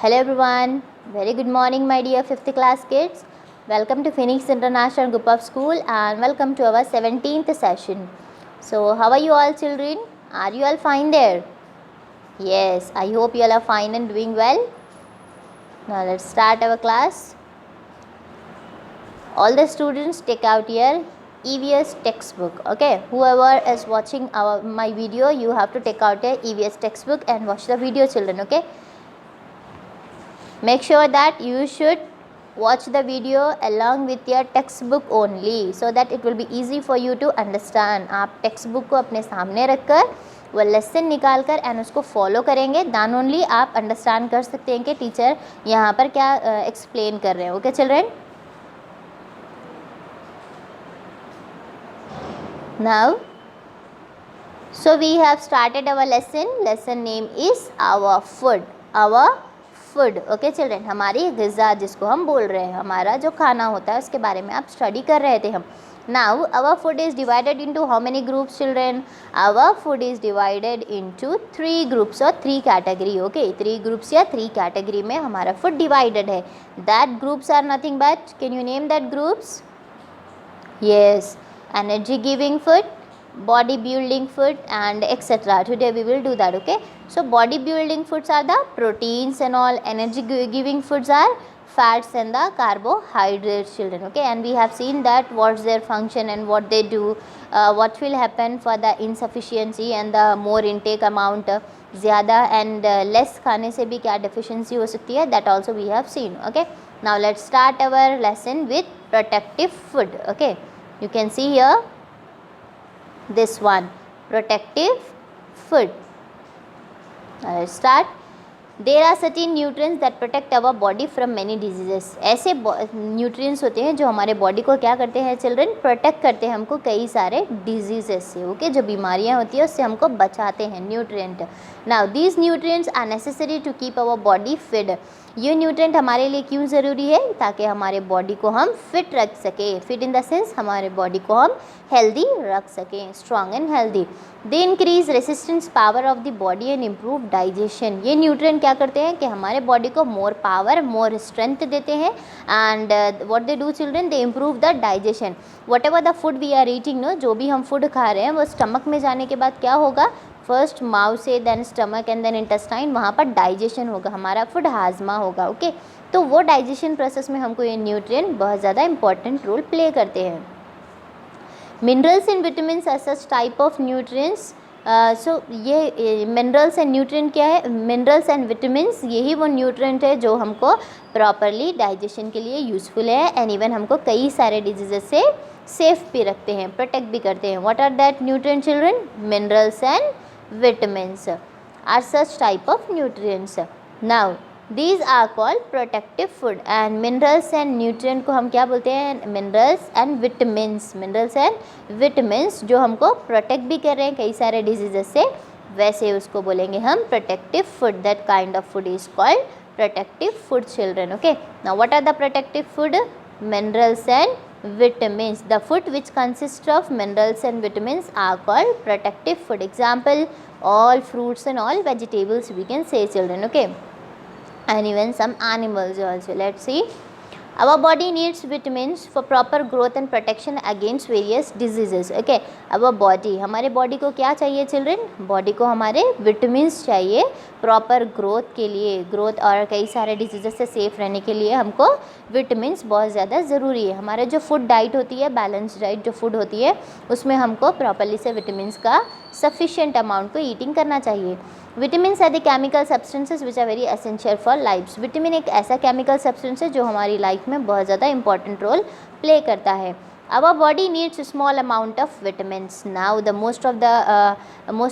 Hello everyone, very good morning my dear 5th class kids. Welcome to Phoenix International Group of School and welcome to our 17th session. So how are you all children? Are you all fine there? Yes, I hope you all are fine and doing well. Now let's start our class. All the students take out your EVS textbook. Okay, whoever is watching my video, you have to take out your EVS textbook and watch the video children. Okay, make sure that you should watch the video along with your textbook only so that it will be easy for you to understand. आप textbook को अपने सामने रखकर वो lesson निकाल कर and उसको follow करेंगे दैन ओनली आप अंडरस्टैंड कर सकते हैं कि टीचर यहाँ पर क्या एक्सप्लेन कर रहे हैं. Okay children, now so we have started our lesson name is our food. Okay children, हमारी ग़िज़ा जिसको हम बोल रहे हैं, हमारा जो खाना होता है उसके बारे में आप स्टडी कर रहे थे हम. Now our food is divided into how many groups children? Our food is divided into 3 groups और 3 कैटेगरी. ओके, 3 ग्रुप्स या 3 कैटेगरी में हमारा फूड डिवाइडेड है. That groups are nothing but, can you name that groups? Yes, energy giving food, body building food and etc. Today we will do that. Okay, so body building foods are the proteins and all, energy giving foods are fats and the carbohydrates children. Okay, and we have seen that what's their function and what they do, what will happen for the insufficiency and the more intake amount, ज़्यादा and less खाने से भी क्या deficiency हो सकती है, that also we have seen. Okay, now let's start our lesson with protective food. Okay, you can see here this one, protective food. Now let's start. There are certain nutrients that protect our body from many diseases. ऐसे nutrients होते हैं जो हमारे body को क्या करते हैं children? protect करते हैं हमको कई सारे diseases से. ओके, जो बीमारियाँ होती है उससे हमको बचाते हैं nutrient. Now these nutrients are necessary to keep our body fit. ये न्यूट्रेंट हमारे लिए क्यों ज़रूरी है? ताकि हमारे बॉडी को हम फिट रख सकें. फिट इन द सेंस हमारे बॉडी को हम हेल्दी रख सकें, strong and healthy. They increase resistance power of the body and improve digestion. ये न्यूट्रेंट क्या करते हैं कि हमारे बॉडी को मोर पावर, मोर स्ट्रेंथ देते हैं. And what they do children? They improve the digestion. Whatever the food we are eating, no, जो भी हम फूड खा रहे हैं वो स्टमक में जाने के बाद क्या होगा? फर्स्ट माउथ से, then stomach and then intestine, वहाँ पर डाइजेशन होगा, हमारा फूड हाजमा होगा. ओके, तो वो डाइजेशन प्रोसेस में हमको ये न्यूट्रिएंट बहुत ज़्यादा इंपॉर्टेंट रोल प्ले करते हैं. Minerals and vitamins are such type of nutrients. So ये मिनरल्स एंड न्यूट्रिएंट क्या है? मिनरल्स एंड विटामिन्स यही वो न्यूट्रिएंट है जो हमको प्रॉपरली डाइजेशन के लिए यूज़फुल है एंड इवन हमको कई सारे डिजीज़ से सेफ भी रखते हैं, प्रोटेक्ट भी करते हैं. What are that nutrient children? Minerals and vitamins are such type of nutrients. Now these are called protective food and minerals and nutrient को हम क्या बोलते हैं? minerals and vitamins. minerals and vitamins जो हमको protect भी कर रहे हैं कई सारे diseases से, वैसे उसको बोलेंगे हम protective food. that kind of food is called protective food children. Okay, now what are the protective food? minerals and vitamins. The food which consists of minerals and vitamins are called protective food. Example, all fruits and all vegetables we can say children. Okay, and even some animals also. Let's see. Our body needs vitamins for proper growth and protection against various diseases. Okay, our body, हमारे body को क्या चाहिए children? Body को हमारे vitamins चाहिए proper growth के लिए, growth और कई सारे डिजीज़ से सेफ रहने के लिए हमको विटामिन्स बहुत ज़्यादा ज़रूरी है. हमारे जो फूड डाइट होती है, बैलेंस डाइट जो फूड होती है, उसमें हमको प्रॉपरली से विटामिन्स का सफिशिएंट अमाउंट को ईटिंग करना चाहिए. Vitamins are the chemical substances which are very essential for life. Vitamin एक ऐसा केमिकल सब्सटेंस है जो हमारी लाइफ में बहुत ज़्यादा इंपॉर्टेंट रोल प्ले करता है. Our body needs a small amount of vitamins. Now the most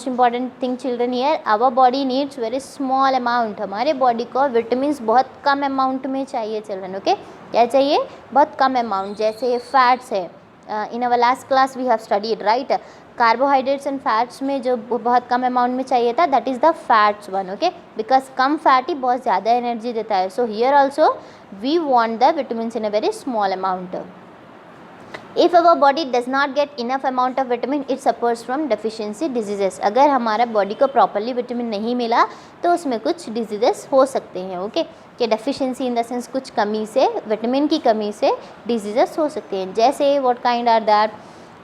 important thing children here, our body needs very small amount. हमारे बॉडी को विटामिन्स बहुत कम अमाउंट में चाहिए चिल्ड्रन. ओके, क्या चाहिए? बहुत कम अमाउंट. जैसे फैट्स है, in our last class we have studied right. Carbohydrates and fats में जो बहुत कम अमाउंट में चाहिए था, that is the fats one. Okay, because कम फैट ही बहुत ज़्यादा एनर्जी देता है. So here also we want the vitamins in a very small amount. If our body does not get enough amount of vitamin it suffers from deficiency diseases. अगर हमारा body को properly vitamin नहीं मिला तो उसमें कुछ डिजीजेस हो सकते हैं, ओके कि डेफिशिएंसी इन द सेंस कुछ कमी से, विटामिन की कमी से डिजीजेस हो सकते हैं। जैसे what kind are that,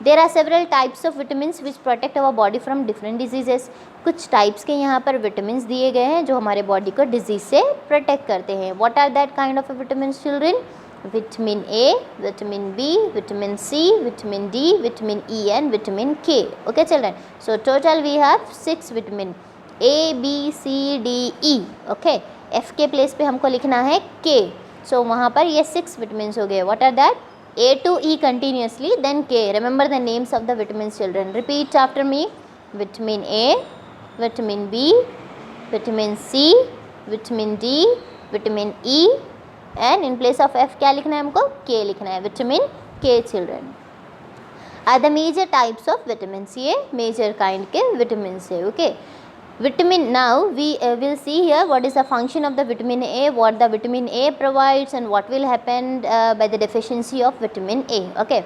there are several types of vitamins which protect our body from different diseases. कुछ टाइप्स के यहाँ पर विटामिन्स दिए गए हैं जो हमारे बॉडी को डिजीज से प्रोटेक्ट करते हैं। What are that kind of vitamins children? Vitamin A, vitamin B, vitamin C, vitamin D, vitamin E and vitamin K. Okay children, so total we have 6 vitamin A B C D E. Okay, F के place पे हमको लिखना है के, सो वहाँ पर ये 6 vitamins हो गए। What are that? A to E continuously, then K. Remember the names of the vitamins, children. Repeat after me. Vitamin A, vitamin B, vitamin C, vitamin D, vitamin E, and in place of F क्या लिखना है हमको? K लिखना है. Vitamin K, children. Are the major types of vitamins? ये major kind के vitamins है, okay. Vitamin, now we will see here what is the function of the vitamin A, what the vitamin A provides and what will happen by the deficiency of vitamin A. Okay,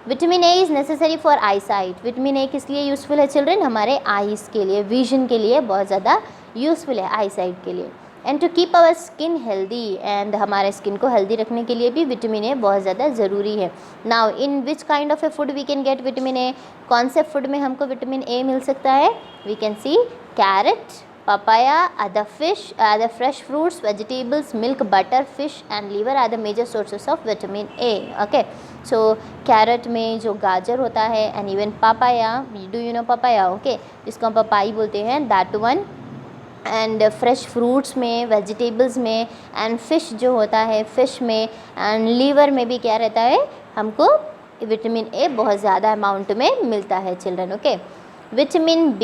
vitamin A is necessary for eyesight. vitamin A किस लिए useful है children? हमारे eyes के लिए, vision के लिए बहुत ज़्यादा useful है eyesight के लिए। and to keep our skin healthy, and हमारे skin को healthy रखने के लिए भी vitamin A बहुत ज़्यादा ज़रूरी है। now in which kind of a food we can get vitamin A? कौन से food में हमको vitamin A मिल सकता है? we can see carrot, papaya, other fish, other fresh fruits, vegetables, milk, butter, fish and liver are the major sources of vitamin A. Okay, so carrot में जो गाजर होता है and even papaya, do you know papaya? Okay, जिसको हम पपाई बोलते हैं, that one, and fresh fruits में, vegetables में, and fish जो होता है fish में, and liver में भी क्या रहता है, हमको विटामिन A बहुत ज़्यादा अमाउंट में मिलता है children. Okay, vitamin B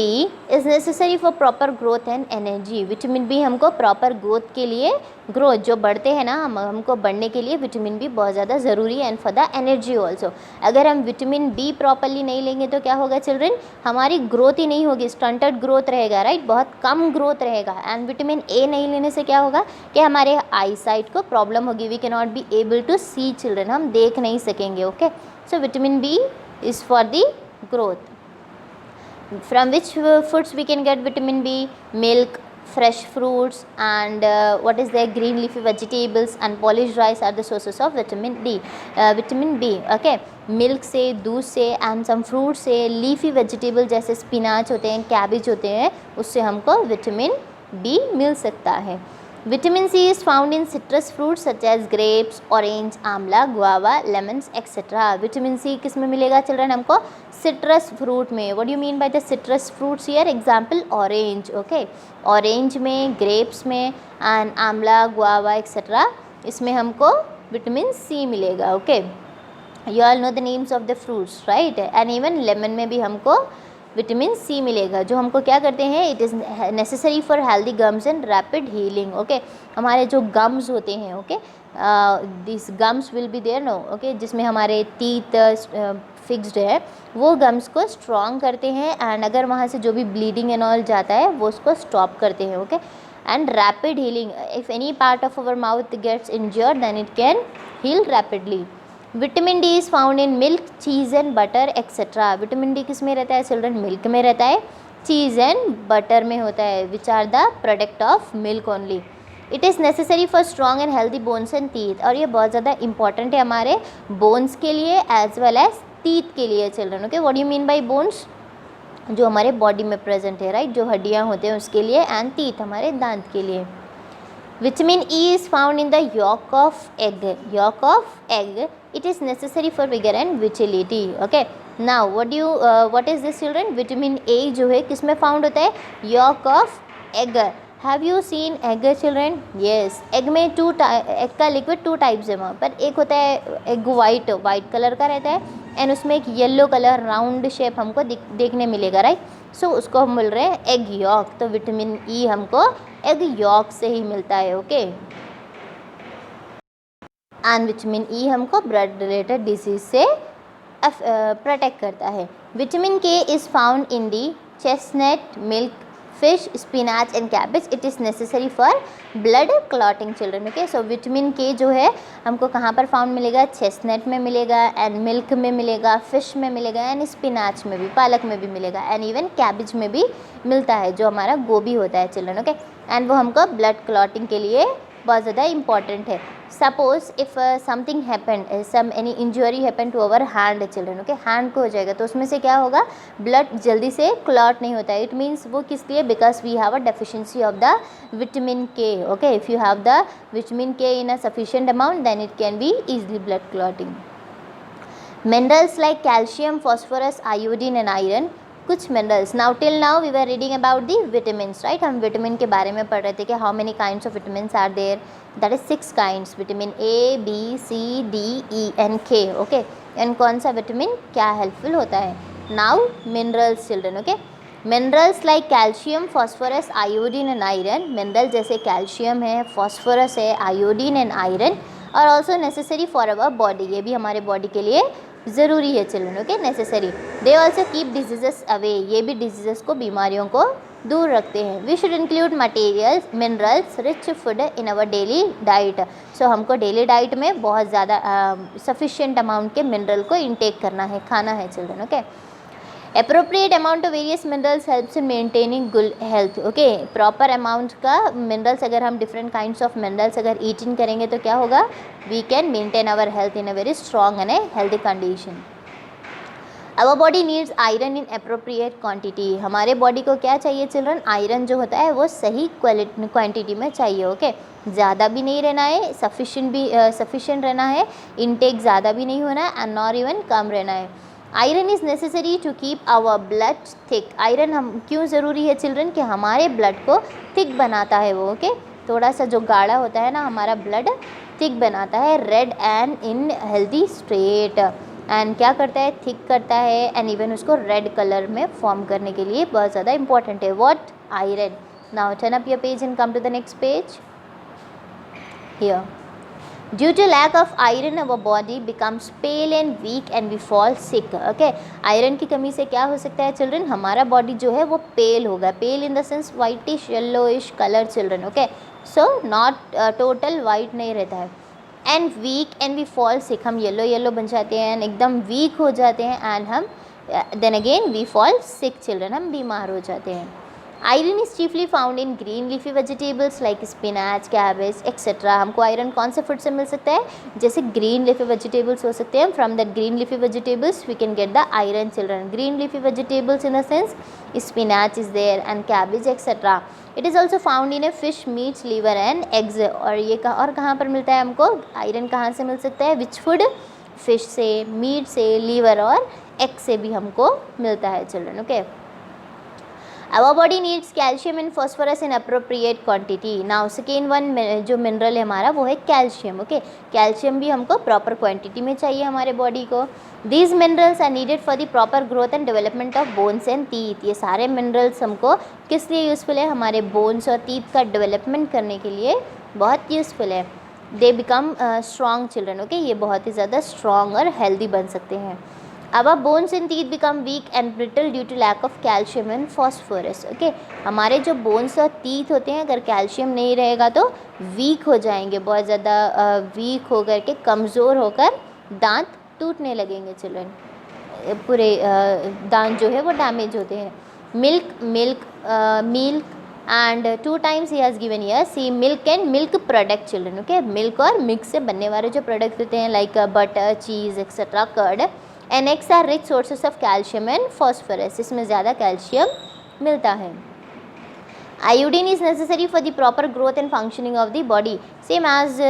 is necessary for proper growth and energy. Vitamin B हमको प्रॉपर ग्रोथ के लिए, ग्रोथ जो बढ़ते हैं ना हमको बढ़ने के लिए विटामिन B बहुत ज़्यादा ज़रूरी है, and for the energy also. अगर हम विटामिन B प्रॉपरली नहीं लेंगे तो क्या होगा चिल्ड्रन? हमारी ग्रोथ ही नहीं होगी, स्टंटेड ग्रोथ रहेगा, राइट, बहुत कम ग्रोथ रहेगा। एंड विटामिन A नहीं लेने से क्या होगा कि हमारे आई साइट को प्रॉब्लम होगी, we can not be able to see children, हम देख नहीं सकेंगे। Okay, so vitamin B is for the growth. From which foods we can get vitamin B? Milk, fresh fruits, and what is there? Green leafy vegetables and polished rice are the sources of vitamin D. Vitamin B. Okay, milk से, दूध से, and some fruits से, leafy vegetable जैसे spinach होते हैं, cabbage होते हैं, उससे हमको vitamin B मिल सकता है। Vitamin C is found in citrus fruits such as grapes, orange, आंवला, guava, lemons, etc. Vitamin C किस में मिलेगा चिल्ड्रन? हमको citrus fruit में। What do you mean by the citrus fruits here? Example orange, okay, orange में, grapes में, and आंवला, guava, etc. इसमें हमको vitamin C मिलेगा। Okay, you all know the names of the fruits, right? And even lemon में भी हमको vitamin C मिलेगा, जो हमको क्या करते हैं, it is necessary for healthy gums and rapid healing. Okay, हमारे जो गम्स होते हैं, okay, this gums will be there, no, okay, जिसमें हमारे टीथ फिक्स्ड है, वो गम्स को स्ट्रॉन्ग करते हैं, एंड अगर वहाँ से जो भी ब्लीडिंग एंड ऑल जाता है वो उसको स्टॉप करते हैं। Okay, and rapid healing, if any part of our mouth gets injured then it can heal rapidly. Vitamin D is found in milk, cheese and butter etcetera. Vitamin D किस में रहता है चिल्ड्रन? मिल्क में रहता है, चीज़ and butter में होता है, which are the product of milk only. It is necessary for strong and healthy bones and teeth, और ये बहुत ज़्यादा इंपॉर्टेंट है हमारे बोन्स के लिए एज वेल एज टीथ के लिए children. Okay, what do you mean bye bones? जो हमारे बॉडी में प्रेजेंट है, राइट, जो हड्डियाँ होते हैं उसके लिए, एंड टीथ हमारे दांत के लिए। Vitamin E is found in the yolk of egg. Yolk of egg. It is necessary for vigor and vitality. Okay. Now, what is this children? Vitamin A जो है किस में found होता है? Yolk of egg. Have you seen egg children? Yes. Egg में egg का liquid 2 types है वहाँ पर। एक होता है egg white कलर का रहता है, एंड उसमें एक येलो कलर राउंड शेप हमको देखने मिलेगा, राइट, सो उसको हम मिल रहे हैं एग यॉक। तो विटामिन ई हमको एग यॉक से ही मिलता है। ओके, एंड विटामिन ई हमको ब्लड रिलेटेड डिजीज से प्रोटेक्ट करता है। विटामिन के is found in the chestnut, milk, fish, spinach and cabbage. It is necessary for blood clotting children. Okay, so vitamin के जो है हमको कहाँ पर फाउंड मिलेगा, चेस्टनट में मिलेगा, एंड मिल्क में मिलेगा, फिश में मिलेगा, एंड स्पिनाच में भी, पालक में भी मिलेगा, एंड इवन कैबेज में भी मिलता है जो हमारा गोभी होता है चिल्ड्रन. ओके, एंड वो हमको ब्लड क्लॉटिंग के लिए बहुत ज़्यादा इंपॉर्टेंट है. Suppose if something happened, some any injury happen to our hand children. Okay, hand को हो जाएगा तो उसमें से क्या होगा, ब्लड जल्दी से क्लॉट नहीं होता है. इट मीन्स वो किस लिए, because we have a deficiency of the vitamin K. Okay, if you have the vitamin K in a sufficient amount then it can be easily blood clotting. Minerals like calcium, phosphorus, iodine and iron. कुछ minerals. Now till now we were reading about the vitamins, right. हम vitamin के बारे में पढ़ रहे थे कि how many kinds of vitamins are there. That is 6 kinds. Vitamin A, B, C, D, E and K. Okay, and कौन सा विटामिन क्या हेल्पफुल होता है. Now minerals children. Okay, minerals like calcium, phosphorus, iodine and iron. Mineral जैसे calcium है, phosphorus है, iodine and iron और also necessary for our body. ये भी हमारे बॉडी के लिए ज़रूरी है children. Okay, necessary. They also keep diseases away. ये भी डिजीजेस को, बीमारियों को दूर रखते हैं. We should include materials, minerals rich food in our daily diet. So हमको डेली डाइट में बहुत ज़्यादा सफिशिएंट अमाउंट के मिनरल को इंटेक करना है, खाना है children. Okay, appropriate amount of various minerals helps in maintaining good health. Okay, proper amount का मिनरल्स, अगर हम डिफरेंट काइंड्स ऑफ मिनरल्स अगर ईटिंग करेंगे तो क्या होगा, we can maintain our health in a very strong and a healthy condition. Our body needs iron in appropriate quantity. हमारे body को क्या चाहिए चिल्ड्रन, आयरन जो होता है वो सही क्वांटिटी में चाहिए. ओके, ज़्यादा भी नहीं रहना है, सफिशिएंट रहना है, इनटेक ज़्यादा भी नहीं होना है, एंड नॉट इवन कम रहना है. Iron is necessary to keep our blood thick. Iron हम क्यों ज़रूरी है चिल्ड्रन, कि हमारे ब्लड को थिक बनाता है वो. ओके, थोड़ा सा जो गाढ़ा होता है ना हमारा ब्लड, थिक बनाता है, red and in healthy state. And क्या करता है, थिक करता है, एंड इवन उसको रेड कलर में फॉर्म करने के लिए बहुत ज़्यादा इंपॉर्टेंट है. What, iron. Now turn up your page and come to the next page. Here, due to lack of iron our body becomes pale and weak and we fall sick. Okay, iron की कमी से क्या हो सकता है children, हमारा body जो है वो पेल होगा. Pale in the sense whitish yellowish colour children. Okay, so not total white नहीं रहता है. And weak and we fall sick, हम येलो बन जाते हैं, एकदम वीक हो जाते हैं, एंड हम then again we fall sick children, हम बीमार हो जाते हैं. Iron is chiefly found in green leafy vegetables like spinach, cabbage etcetera. हमको आयरन कौन से फूड से मिल सकता है, जैसे ग्रीन लीफी वेजिटेबल्स हो सकते हैं. From that green leafy vegetables we can get the iron children. Green leafy vegetables in the sense spinach is there and cabbage etcetera. It is also found in a fish, meats, liver and eggs. और ये कहाँ पर मिलता है हमको, iron कहाँ से मिल सकता है, विच फूड, फिश से, मीट से, लीवर और एग से भी हमको मिलता है children. Okay, our body needs calcium and phosphorus in appropriate quantity. Now second one जो मिनरल है हमारा वो है कैल्शियम. ओके, कैल्शियम भी हमको प्रॉपर क्वांटिटी में चाहिए हमारे बॉडी को. These minerals are needed for the proper growth and development of bones and teeth. ये सारे मिनरल्स हमको किस लिए यूज़फुल है, हमारे बोन्स और टीथ का डेवलपमेंट करने के लिए बहुत यूज़फुल है. They become strong children. Okay, ये बहुत ही ज़्यादा स्ट्रॉन्ग और हेल्दी बन सकते हैं. Our bones and teeth become weak and brittle due to lack of calcium and phosphorus. Okay, हमारे जो बोन्स और टीथ होते हैं अगर कैल्शियम नहीं रहेगा तो वीक हो जाएंगे, बहुत ज़्यादा वीक होकर के कमज़ोर होकर दांत टूटने लगेंगे चिल्ड्रन. पूरे दांत जो है वो डैमेज होते हैं. Milk and 2 times he has given here. See, milk and milk product children. Okay, milk और मिल्क से बनने वाले जो प्रोडक्ट होते हैं like butter, cheese etcetera, curd. And eggs are rich sources of calcium and phosphorus. इसमें ज़्यादा calcium मिलता है. Iodine is necessary for the proper growth and functioning of the body. Same as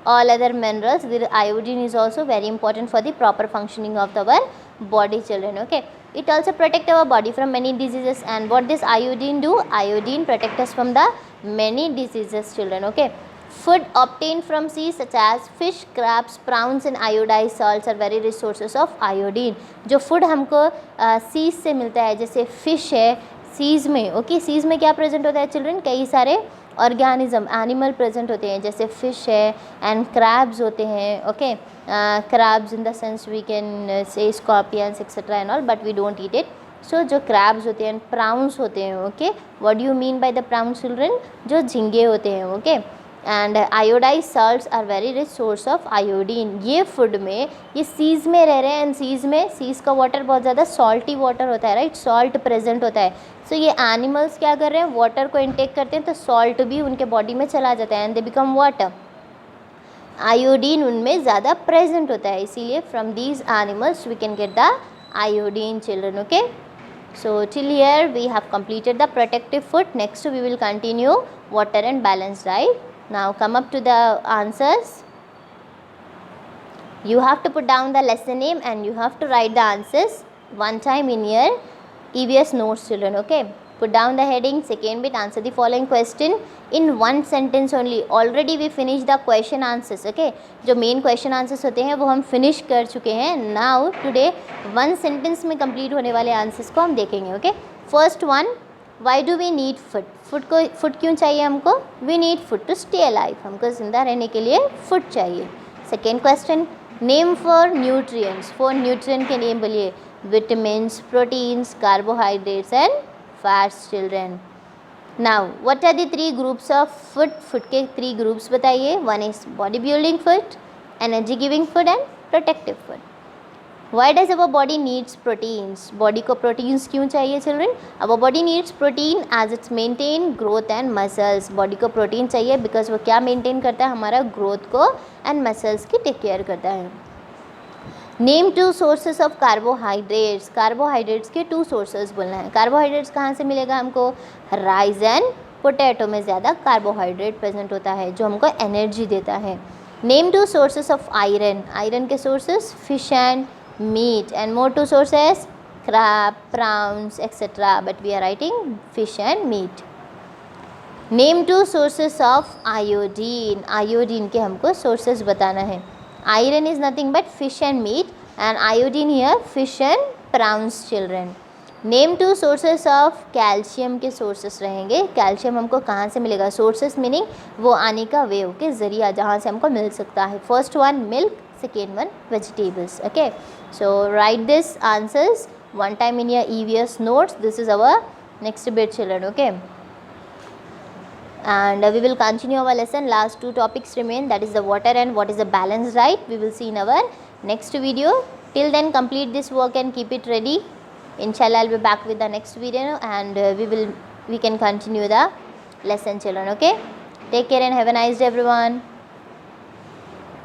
all other minerals, the iodine is also very important for the proper functioning of our body children. Okay, it also protect our body from many diseases. And what does iodine do? Iodine protect us from the many diseases children. Okay, food obtained from seas such as fish, crabs, prawns and iodized salts are very rich sources of iodine. जो food हमको seize से मिलता है, जैसे fish है seize में. Okay, seize में क्या प्रेजेंट होता है चिल्ड्रन, कई सारे ऑर्गेनिज्म एनिमल प्रेजेंट होते हैं, जैसे फ़िश है एंड क्रैब्स होते हैं. ओके, crabs in the sense we can say scorpions etcetera and all, but we don't eat it. So जो क्रैब्स होते हैं, प्राउंस होते हैं, okay, what do you mean by the prawns children? जो झींगे होते हैं, okay. And iodized salts are very rich source of iodine. ये फूड में, ये सीज़ में रह रहे हैं, एंड सीज़ का वाटर बहुत ज़्यादा सॉल्टी वाटर होता है, राइट, सॉल्ट प्रेजेंट होता है। सो ये एनिमल्स क्या कर रहे हैं, वाटर को इनटेक करते हैं, तो सॉल्ट भी उनके बॉडी में चला जाता है, and they become water. Iodine उनमें ज़्यादा प्रेजेंट होता है, इसीलिए from these animals we can get the iodine children, okay. So till here we have completed the protective food. Next we will continue water and balanced diet. Now come up to the answers. You have to put down the lesson name and you have to write the answers one time in your EVS notes children, okay. Put down the heading, second bit, answer the following question in one sentence only. Already we finished the question answers, okay. जो main question answers होते हैं वो हम finish कर चुके हैं. Now today one sentence में complete होने वाले answers को हम देखेंगे, okay. First one, why do we need food? food क्यों चाहिए हमको? We need food to stay alive. हमको ज़िंदा रहने के लिए food चाहिए. Second question, name for nutrients. For nutrient के name बोलिए. Vitamins, proteins, carbohydrates and fats children. Now what are the three groups of food? Food के three groups बताइए. One is body building food, energy giving food and protective food. Why does our body needs proteins? Body को proteins क्यों चाहिए children? Our body needs protein as it's maintain growth and muscles. Body को protein चाहिए because वो क्या maintain करता है, हमारा growth को and muscles की take care करता है. Name two sources of carbohydrates. Carbohydrates के टू सोर्सेस बोलना है. कार्बोहाइड्रेट्स कहाँ से मिलेगा हमको? राइस एंड पोटैटो में ज़्यादा कार्बोहाइड्रेट प्रेजेंट होता है जो हमको एनर्जी देता है. Name two sources of iron. Iron के sources fish and meat, and more two sources crab, prawns etcetera, but we are writing fish and meat. Name two sources of iodine. Iodine के हमको sources बताना है. Iron is nothing but fish and meat, and iodine here fish and prawns children. Name two sources of calcium के sources रहेंगे. calcium हमको कहाँ से मिलेगा? sources meaning वो आने का way, okay, ज़रिया जहाँ से हमको मिल सकता है. first one milk, second one vegetables, okay. so write this answers one time in your EVS notes. This is our next bit children, okay. And we will continue our lesson. Last two topics remain, that is the water and what is the balanced diet. We will see in our next video. Till then complete this work and keep it ready. Inshallah I'll be back with the next video, and we can continue the lesson children, okay. Take care and have a nice day everyone.